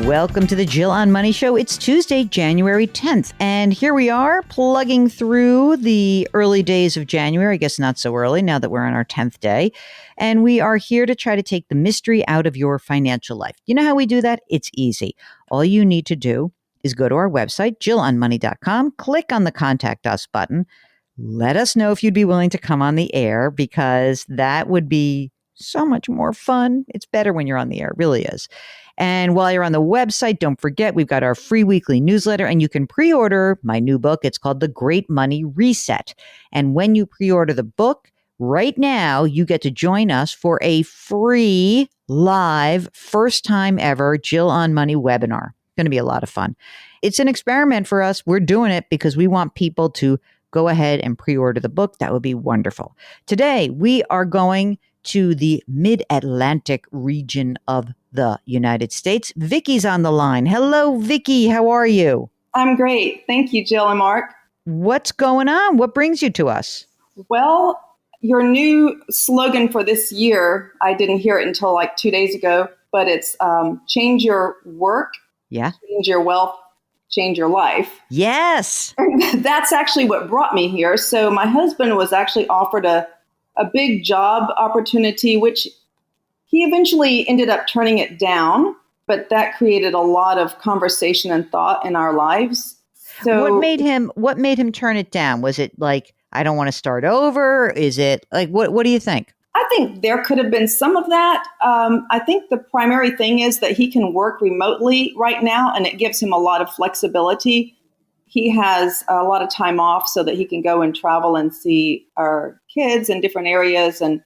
Welcome to the Jill on Money Show. It's Tuesday, January 10th, and here we are plugging through the early days of January. I guess not so early now that we're on our 10th day, and we are here to try to take the mystery out of your financial life. You know how we do that? It's easy. All you need to do is go to our website, jillonmoney.com, click on the Contact Us button. Let us know if you'd be willing to come on the air, because that would be so much more fun. It's better when you're on the air. It really is. And while you're on the website, don't forget, we've got our free weekly newsletter, and you can pre-order my new book. It's called The Great Money Reset. And when you pre-order the book, right now, you get to join us for a free live, first time ever Jill on Money webinar. Going to be a lot of fun. It's an experiment for us. We're doing it because we want people to go ahead and pre-order the book. That would be wonderful. Today, we are going to the mid-Atlantic region of the United States. Vicky's on the line. Hello, Vicky. How are you? I'm great. Thank you, Jill and Mark. What's going on? What brings you to us? Well, your new slogan for this year, I didn't hear it until like 2 days ago, but it's change your work, change your wealth, change your life. Yes. And that's actually what brought me here. So my husband was actually offered a big job opportunity, which he eventually ended up turning it down, but that created a lot of conversation and thought in our lives. So what made him turn it down? Was it like, I don't want to start over? Is it like, what do you think? I think there could have been some of that. I think the primary thing is that he can work remotely right now, and it gives him a lot of flexibility. He has a lot of time off so that he can go and travel and see our kids in different areas and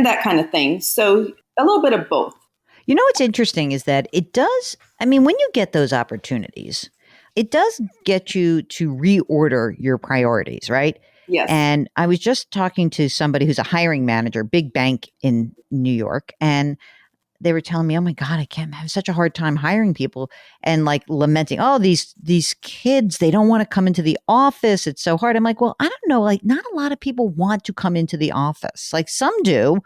that kind of thing. So a little bit of both. You know, what's interesting is that it does, I mean, when you get those opportunities, it does get you to reorder your priorities, right? Yes. And I was just talking to somebody who's a hiring manager, big bank in New York, and they were telling me, oh my God, I have such a hard time hiring people, and like lamenting, oh, these kids, they don't want to come into the office. It's so hard. I'm like, well, I don't know. Like, not a lot of people want to come into the office. Like, some do.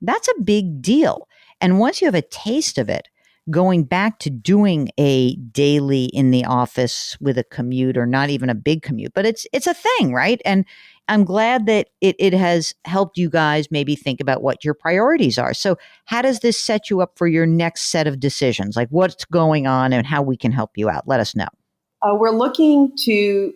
That's a big deal. And once you have a taste of it, going back to doing a daily in the office with a commute, or not even a big commute, but it's a thing, right? And I'm glad that it has helped you guys maybe think about what your priorities are. So how does this set you up for your next set of decisions? Like, what's going on and how we can help you out? Let us know. We're looking to,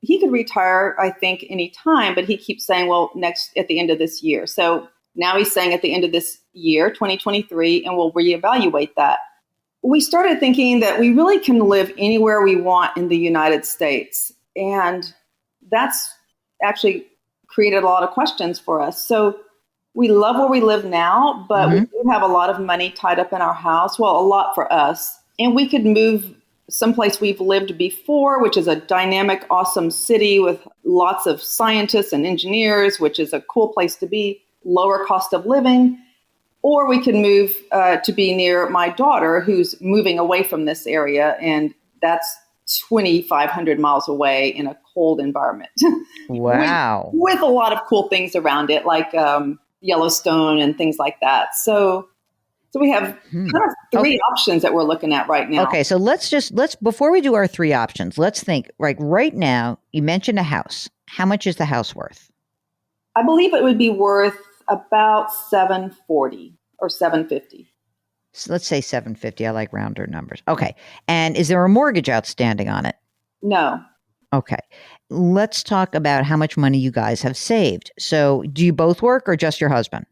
he could retire, I think, any time, but he keeps saying, well, at the end of this year. So now he's saying at the end of this year, 2023, and we'll reevaluate that. We started thinking that we really can live anywhere we want in the United States. And that's actually created a lot of questions for us. So we love where we live now, but we do have a lot of money tied up in our house. Well, a lot for us. And we could move someplace we've lived before, which is a dynamic, awesome city with lots of scientists and engineers, which is a cool place to be, lower cost of living. Or we can move to be near my daughter, who's moving away from this area, and that's 2,500 miles away in a cold environment. Wow. with a lot of cool things around it, like Yellowstone and things like that. So we have kind of three options that we're looking at right now. Okay, so let's before we do our three options, let's think, like right now, you mentioned a house. How much is the house worth? I believe it would be worth about $740 or $750. So let's say $750. I like rounder numbers. Okay. And is there a mortgage outstanding on it? No. Okay. Let's talk about how much money you guys have saved. So do you both work or just your husband?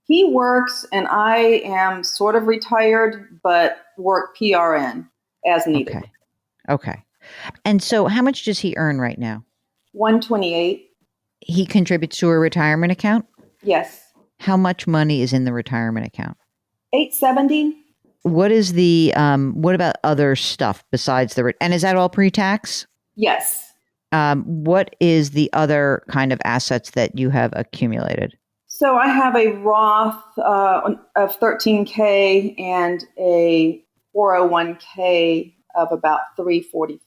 He works, and I am sort of retired, but work PRN as needed. Okay. And so how much does he earn right now? $128. He contributes to a retirement account? Yes. How much money is in the retirement account? $870. What is the, what about other stuff besides and is that all pre-tax? Yes. What is the other kind of assets that you have accumulated? So I have a Roth of $13K and a 401K of about $345.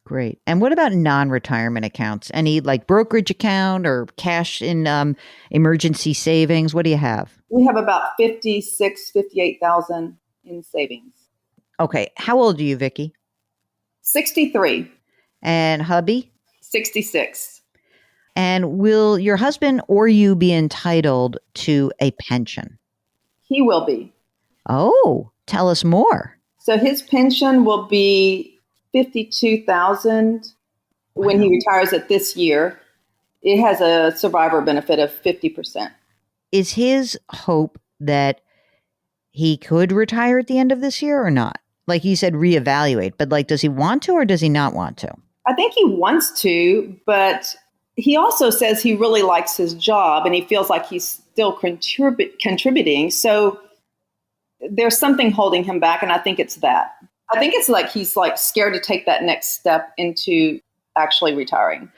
Great. And what about non-retirement accounts? Any like brokerage account or cash in emergency savings? What do you have? We have about $58,000. in savings. Okay. How old are you, Vicki? 63, And hubby? 66. And will your husband or you be entitled to a pension? He will be. Oh, tell us more. So his pension will be 52,000 when he retires at this year. It has a survivor benefit of 50%. Is his hope that he could retire at the end of this year or not? Like you said, reevaluate, but like, does he want to or does he not want to? I think he wants to, but he also says he really likes his job and he feels like he's still contributing. So there's something holding him back, and I think it's that. I think it's like he's like scared to take that next step into actually retiring.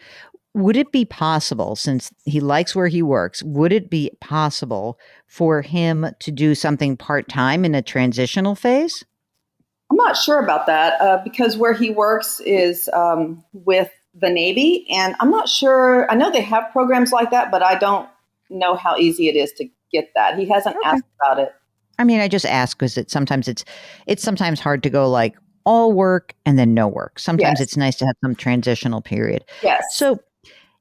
Would it be possible, since he likes where he works, would it be possible for him to do something part-time in a transitional phase? I'm not sure about that because where he works is with the Navy, and I'm not sure. I know they have programs like that, but I don't know how easy it is to get that. He hasn't asked about it. I mean, I just ask because it's sometimes hard to go like all work and then no work. Sometimes Yes. it's nice to have some transitional period. Yes. So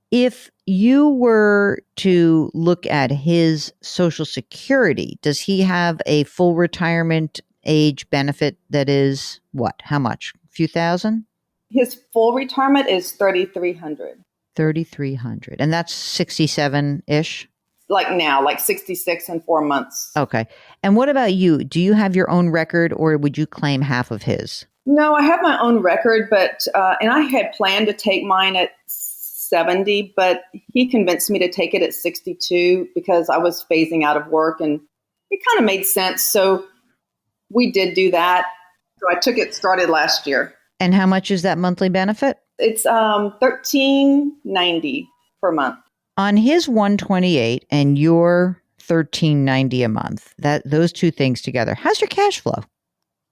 if you were to look at his Social Security, does he have a full retirement age benefit that is what? How much? A few thousand? His full retirement is 3,300. 3,300. And that's 67-ish? Like now, like 66 in 4 months. Okay. And what about you? Do you have your own record or would you claim half of his? No, I have my own record, but and I had planned to take mine at 70, but he convinced me to take it at 62 because I was phasing out of work and it kind of made sense. So we did do that. So I took it started last year. And how much is that monthly benefit? It's $13.90 per month. On his 128 and your $13.90 a month, that those two things together, how's your cash flow?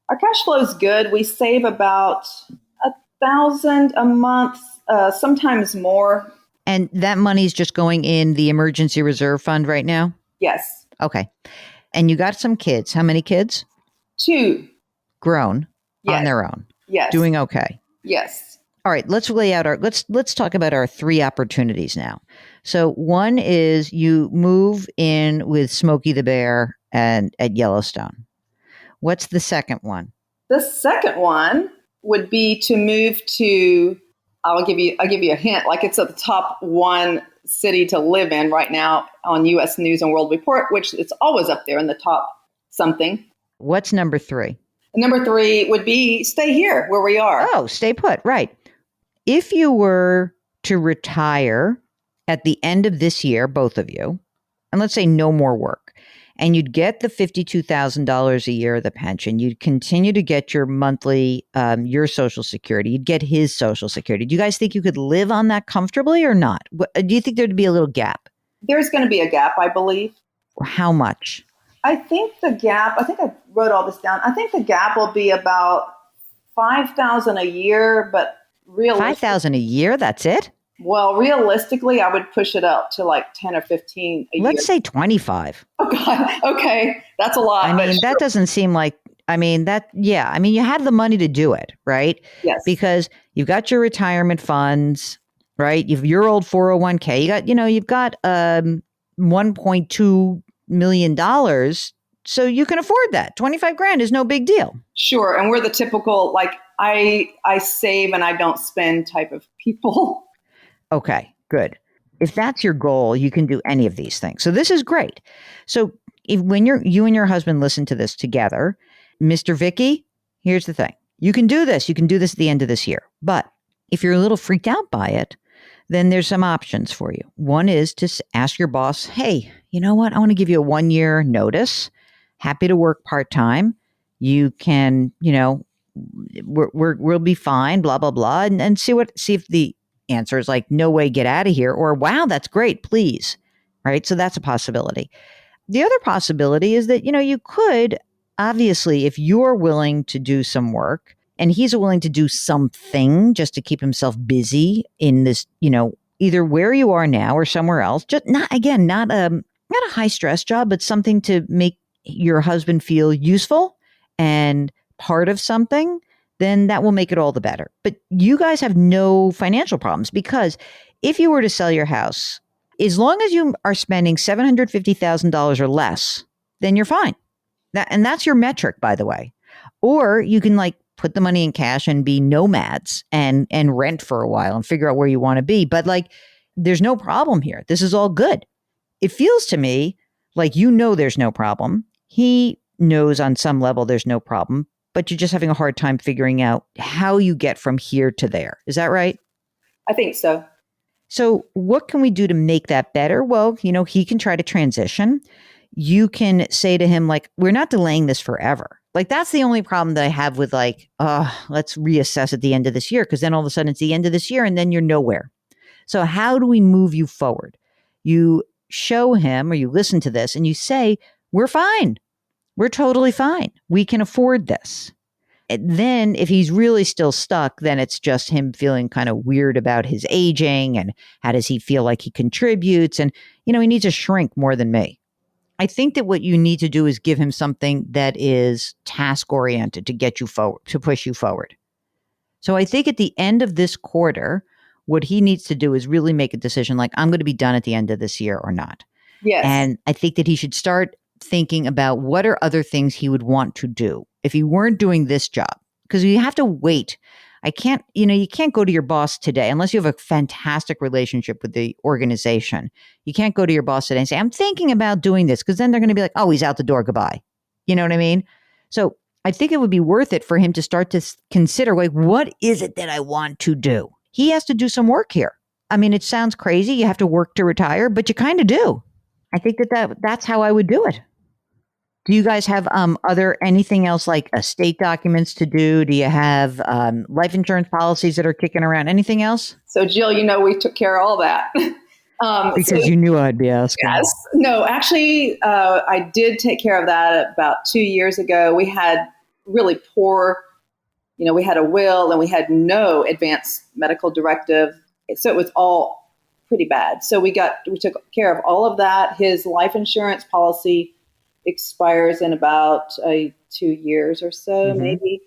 Our cash flow is good. We save about $1,000 a month, sometimes more. And that money's just going in the emergency reserve fund right now? Yes. Okay. And you got some kids. How many kids? 2. Grown Yes. on their own. Yes. Doing okay. Yes. All right, let's lay out let's talk about our 3 opportunities now. So one is you move in with Smokey the Bear and at Yellowstone. What's the second one? The second one would be to move to, I'll give you a hint, like it's at the top 1 city to live in right now on US News and World Report, which it's always up there in the top something. What's number 3? Number 3 would be stay here where we are. Oh, stay put, right. If you were to retire at the end of this year, both of you, and let's say no more work, and you'd get the $52,000 a year of the pension, you'd continue to get your monthly, your Social Security, you'd get his Social Security. Do you guys think you could live on that comfortably or not? Do you think there'd be a little gap? There's going to be a gap, I believe. How much? I think the gap, I think I wrote all this down. I think the gap will be about $5,000 a year, but $5,000 a year, that's it? Well, realistically, I would push it up to like 10 or 15 a year. Let's say 25. Oh God. Okay. That's a lot. I mean, that doesn't seem like, you had the money to do it, right? Yes. Because you've got your retirement funds, right? You've your old 401k. You've got $1.2 million. So you can afford that. 25 grand is no big deal. Sure. And we're the typical, like, I save and I don't spend type of people. Okay, good. If that's your goal, you can do any of these things. So this is great. So when you and your husband listen to this together, Mr. Vicky, here's the thing. You can do this. You can do this at the end of this year. But if you're a little freaked out by it, then there's some options for you. One is to ask your boss, hey, you know what? I want to give you a 1-year notice. Happy to work part-time. You can, we'll be fine, blah, blah, blah. And see if the answer is like, no way, get out of here. Or, wow, that's great, please. Right? So that's a possibility. The other possibility is that, you could, obviously, if you're willing to do some work and he's willing to do something just to keep himself busy in this, either where you are now or somewhere else, just not a high stress job, but something to make your husband feel useful and part of something, then that will make it all the better. But you guys have no financial problems, because if you were to sell your house, as long as you are spending $750,000 or less, then you're fine. And that's your metric, by the way. Or you can like put the money in cash and be nomads and rent for a while and figure out where you want to be. But like, there's no problem here. This is all good. It feels to me like, there's no problem. He knows on some level there's no problem, but you're just having a hard time figuring out how you get from here to there. Is that right? I think so. So what can we do to make that better? Well, he can try to transition. You can say to him, like, we're not delaying this forever. Like, that's the only problem that I have with like, let's reassess at the end of this year, because then all of a sudden it's the end of this year and then you're nowhere. So how do we move you forward? You show him, or you listen to this and you say, we're fine. We're totally fine. We can afford this. And then if he's really still stuck, then it's just him feeling kind of weird about his aging and how does he feel like he contributes? And, he needs to shrink more than me. I think that what you need to do is give him something that is task oriented to get you forward, to push you forward. So I think at the end of this quarter, what he needs to do is really make a decision like, I'm going to be done at the end of this year or not. Yes. And I think that he should start thinking about what are other things he would want to do if he weren't doing this job, because you have to wait. You can't go to your boss today unless you have a fantastic relationship with the organization. You can't go to your boss today and say, I'm thinking about doing this, because then they're going to be like, oh, he's out the door. Goodbye. You know what I mean? So I think it would be worth it for him to start to consider, like, what is it that I want to do? He has to do some work here. I mean, it sounds crazy. You have to work to retire, but you kind of do. I think that's how I would do it. Do you guys have anything else like estate documents to do? Do you have life insurance policies that are kicking around? Anything else? So Jill, we took care of all that. Because you knew I'd be asking. Yes. No, actually, I did take care of that about 2 years ago. We had really poor, we had a will and we had no advance medical directive. So it was all pretty bad. So we took care of all of that. His life insurance policy expires in about 2 years or so, maybe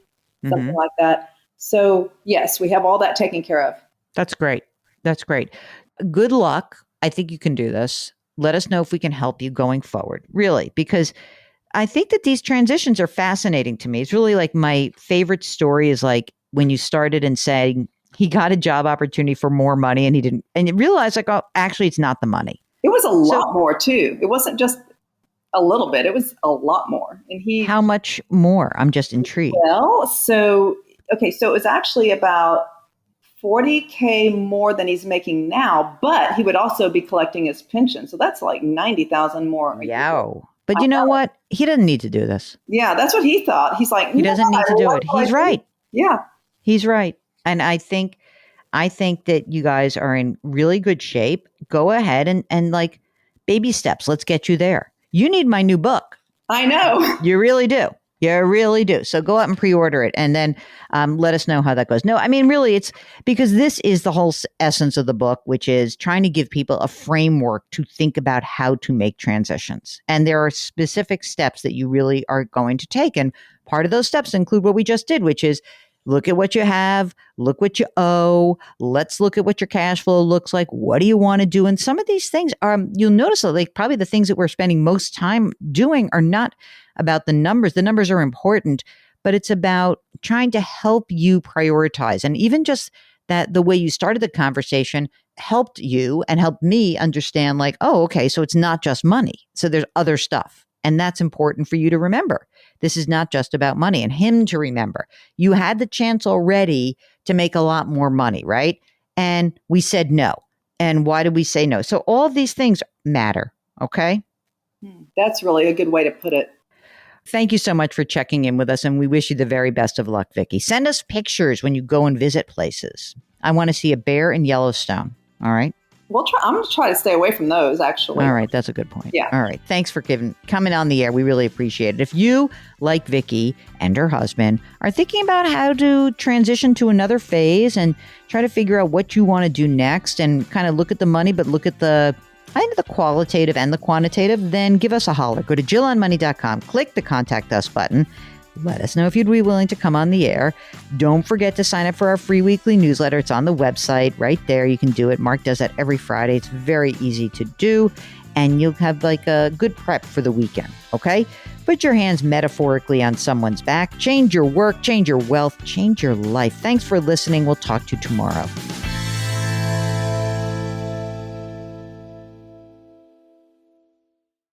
something like that. So yes, we have all that taken care of. That's great. That's great. Good luck. I think you can do this. Let us know if we can help you going forward, really, because I think that these transitions are fascinating to me. It's really like my favorite story is like when you started and saying he got a job opportunity for more money and he didn't, and you realize like, oh, actually it's not the money. It was a lot more too. It wasn't just a little bit. It was a lot more. And how much more? I'm just intrigued. Well, so it was actually about $40K more than he's making now, but he would also be collecting his pension. So that's like $90,000 more. Yow. But you know what? He doesn't need to do this. Yeah, that's what he thought. He's like, he doesn't need to do it. He's right. Yeah. He's right. And I think that you guys are in really good shape. Go ahead and like baby steps. Let's get you there. You need my new book. I know. You really do. You really do. So go out and pre-order it and then let us know how that goes. No, I mean, really, it's because this is the whole essence of the book, which is trying to give people a framework to think about how to make transitions. And there are specific steps that you really are going to take. And part of those steps include what we just did, which is look at what you have, look what you owe. Let's look at what your cash flow looks like. What do you want to do? And some of these things are, you'll notice that like probably the things that we're spending most time doing are not about the numbers. The numbers are important, but it's about trying to help you prioritize. And even just that the way you started the conversation helped you and helped me understand like, oh, okay, so it's not just money. So there's other stuff. And that's important for you to remember. This is not just about money, and him to remember. You had the chance already to make a lot more money, right? And we said no. And why did we say no? So all of these things matter, okay? That's really a good way to put it. Thank you so much for checking in with us, and we wish you the very best of luck, Vicki. Send us pictures when you go and visit places. I want to see a bear in Yellowstone, all right? I'm going to try to stay away from those, actually. All right. That's a good point. Yeah. All right. Thanks for coming on the air. We really appreciate it. If you, like Vicki and her husband, are thinking about how to transition to another phase and try to figure out what you want to do next and kind of look at the money, but look at the qualitative and the quantitative, then give us a holler. Go to JillOnMoney.com, click the Contact Us button, Let us know if you'd be willing to come on the air. Don't forget to sign up for our free weekly newsletter. It's on the website right there. You can do it. Mark does that every Friday. It's very easy to do. And you'll have like a good prep for the weekend. Okay? Put your hands metaphorically on someone's back. Change your work, change your wealth, change your life. Thanks for listening. We'll talk to you tomorrow.